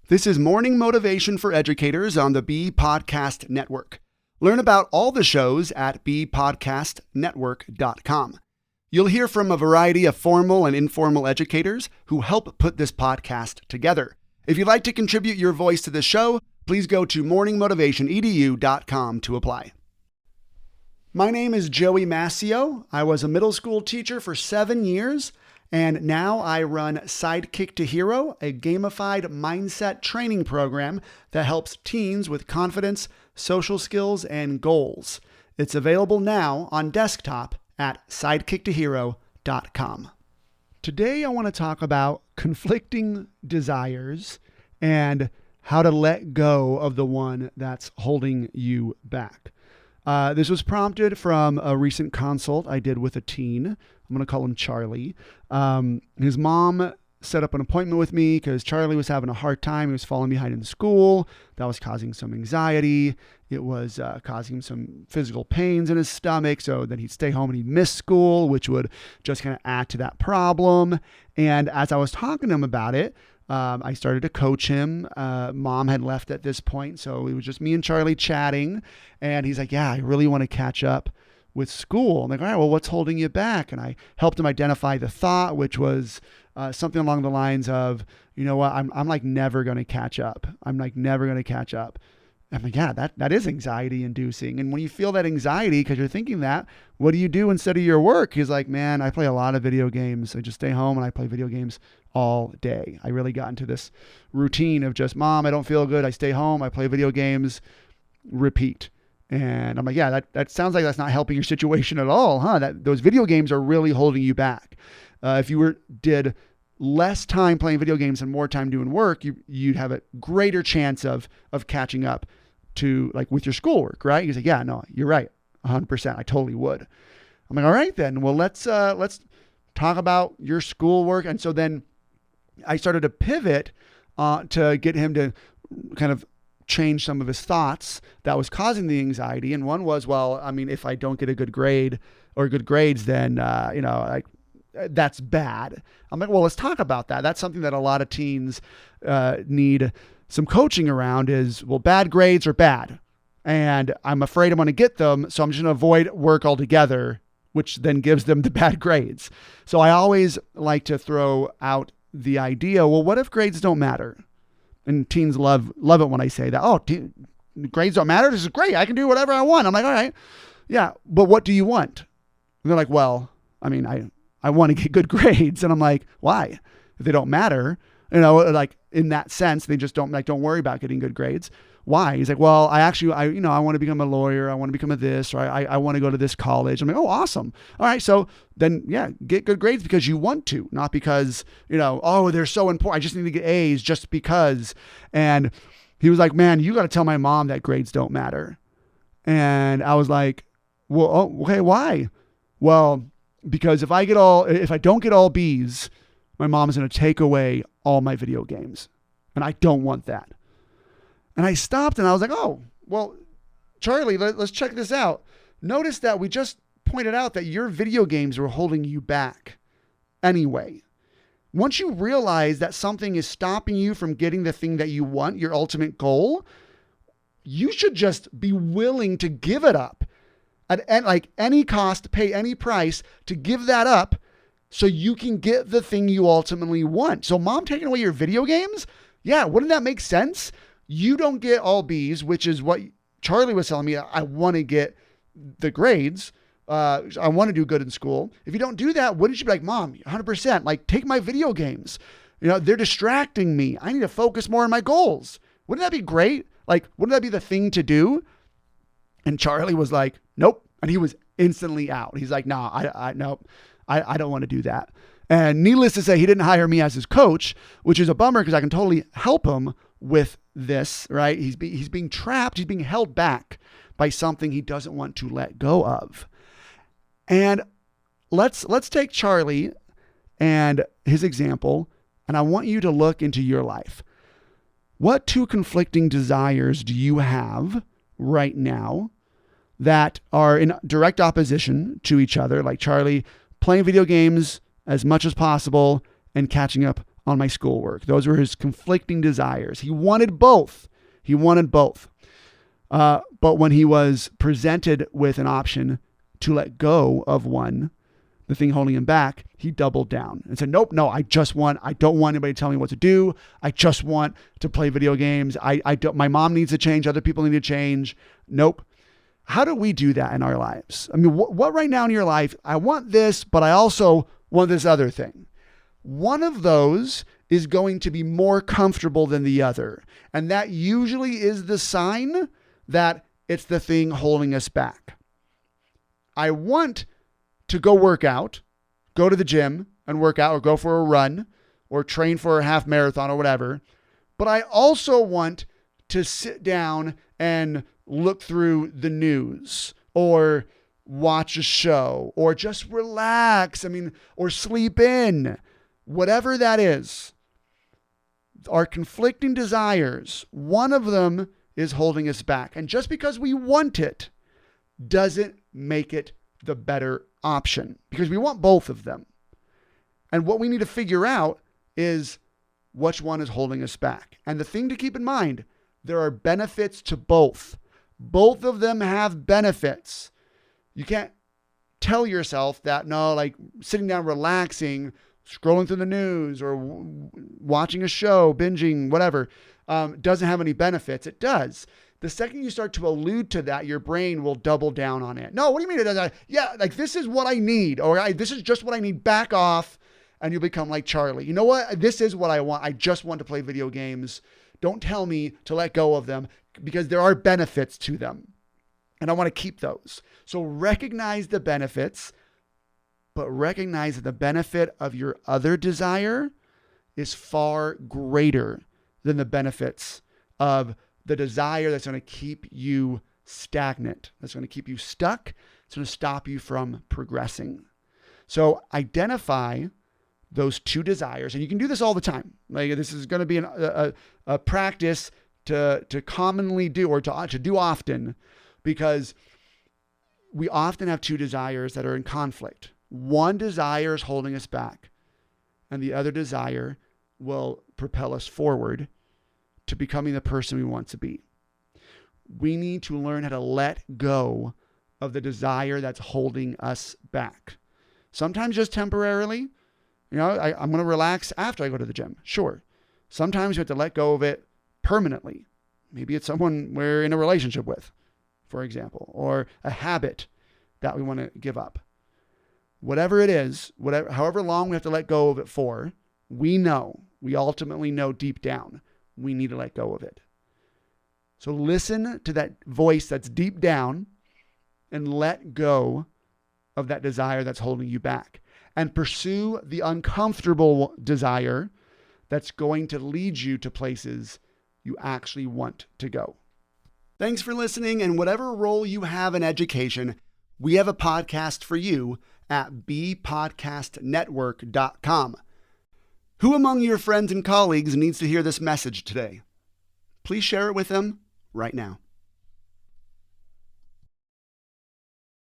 This is Morning Motivation for Educators on the Bee Podcast Network. Learn about all the shows at beepodcastnetwork.com. You'll hear from a variety of formal and informal educators who help put this podcast together. If you'd like to contribute your voice to the show, please go to morningmotivationedu.com to apply. My name is Joey Mascio. I was a middle school teacher for 7 years, and now I run Sidekick to Hero, a gamified mindset training program that helps teens with confidence, social skills, and goals. It's available now on desktop at sidekicktohero.com. Today I want to talk about conflicting desires and how to let go of the one that's holding you back. This was prompted from a recent consult I did with a teen. I'm going to call him Charlie. His mom set up an appointment with me because Charlie was having a hard time. He was falling behind in school. That was causing some anxiety. It was causing him some physical pains in his stomach. So then he'd stay home and he'd miss school, which would just kind of add to that problem. And as I was talking to him about it, I started to coach him. Mom had left at this point, so it was just me and Charlie chatting. And he's like, yeah, I really want to catch up with school. I'm like, all right, well, what's holding you back? And I helped him identify the thought, which was something along the lines of, you know what, I'm like never going to catch up. I'm like never going to catch up. I'm like, yeah, that is anxiety inducing. And when you feel that anxiety, because you're thinking that, what do you do instead of your work? He's like, man, I play a lot of video games. I just stay home and I play video games all day. I really got into this routine of just, Mom, I don't feel good. I stay home. I play video games, repeat. And I'm like, yeah, that sounds like that's not helping your situation at all, huh? Those video games are really holding you back. If you did less time playing video games and more time doing work, you'd have a greater chance of catching up to like with your schoolwork, right? He's like, yeah, no, you're right. 100%. I totally would. I'm like, all right, then, well, let's talk about your schoolwork. And so then I started to pivot to get him to kind of change some of his thoughts that was causing the anxiety. And one was, well, I mean, if I don't get a good grade or good grades, then, like that's bad. I'm like, well, let's talk about that. That's something that a lot of teens need some coaching around is, well, bad grades are bad. And I'm afraid I'm going to get them. So I'm just going to avoid work altogether, which then gives them the bad grades. So I always like to throw out the idea, well, what if grades don't matter? And teens love it when I say that. Oh, grades don't matter? This is great. I can do whatever I want. I'm like, all right. Yeah, but what do you want? And they're like, well, I mean, I want to get good grades. And I'm like, why? If they don't matter, like in that sense, they just don't worry about getting good grades. Why? He's like, well, I want to become a lawyer. I want to become a this, or I want to go to this college. I'm like, oh, awesome. All right. So then, yeah, get good grades because you want to, not because, oh, they're so important. I just need to get A's just because. And he was like, man, you got to tell my mom that grades don't matter. And I was like, well, oh, okay, why? Well, because if I don't get all B's, my mom's going to take away all my video games. And I don't want that. And I stopped and I was like, oh, well, Charlie, let's check this out. Notice that we just pointed out that your video games were holding you back anyway. Once you realize that something is stopping you from getting the thing that you want, your ultimate goal, you should just be willing to give it up at like any cost, pay any price to give that up so you can get the thing you ultimately want. So mom taking away your video games? Yeah, wouldn't that make sense? You don't get all B's, which is what Charlie was telling me. I want to get the grades. I want to do good in school. If you don't do that, wouldn't you be like, Mom, 100%, like take my video games. They're distracting me. I need to focus more on my goals. Wouldn't that be great? Like, wouldn't that be the thing to do? And Charlie was like, nope. And he was instantly out. He's like, no, I don't want to do that. And needless to say, he didn't hire me as his coach, which is a bummer because I can totally help him with this, right? He's being trapped. He's being held back by something he doesn't want to let go of. And let's take Charlie and his example, and I want you to look into your life. What two conflicting desires do you have right now that are in direct opposition to each other? Like Charlie playing video games as much as possible and catching up on my schoolwork. Those were his conflicting desires. He wanted both. But when he was presented with an option to let go of one, the thing holding him back, he doubled down and said, nope, no, I don't want anybody to tell me what to do. I just want to play video games. My mom needs to change. Other people need to change. Nope. How do we do that in our lives? I mean, what right now in your life, I want this, but I also want this other thing. One of those is going to be more comfortable than the other. And that usually is the sign that it's the thing holding us back. I want to go work out, go to the gym and work out, or go for a run or train for a half marathon or whatever. But I also want to sit down and look through the news or watch a show or just relax. Or sleep in, whatever that is. Our conflicting desires, one of them is holding us back. And just because we want it doesn't make it the better option, because we want both of them. And what we need to figure out is which one is holding us back. And the thing to keep in mind, there are benefits to both. Both of them have benefits. You can't tell yourself that, no, like sitting down, relaxing, scrolling through the news or watching a show, binging, whatever, doesn't have any benefits. It does. The second you start to allude to that, your brain will double down on it. No, what do you mean it doesn't? Yeah, like this is what I need, or this is just what I need. Back off, and you become like Charlie. You know what? This is what I want. I just want to play video games. Don't tell me to let go of them, because there are benefits to them, and I want to keep those. So recognize the benefits, but recognize that the benefit of your other desire is far greater than the benefits of the desire that's going to keep you stagnant, that's going to keep you stuck, it's going to stop you from progressing. So identify those two desires, and you can do this all the time. Like, this is going to be a practice to commonly do, or to do often, because we often have two desires that are in conflict. One desire is holding us back, and the other desire will propel us forward to becoming the person we want to be. We need to learn how to let go of the desire that's holding us back. Sometimes just temporarily. I'm going to relax after I go to the gym. Sure. Sometimes you have to let go of it permanently. Maybe it's someone we're in a relationship with, for example, or a habit that we want to give up. Whatever it is, however long we have to let go of it for, we ultimately know deep down, we need to let go of it. So listen to that voice that's deep down and let go of that desire that's holding you back, and pursue the uncomfortable desire that's going to lead you to places you actually want to go. Thanks for listening, and whatever role you have in education, we have a podcast for you at bpodcastnetwork.com. Who among your friends and colleagues needs to hear this message today? Please share it with them right now.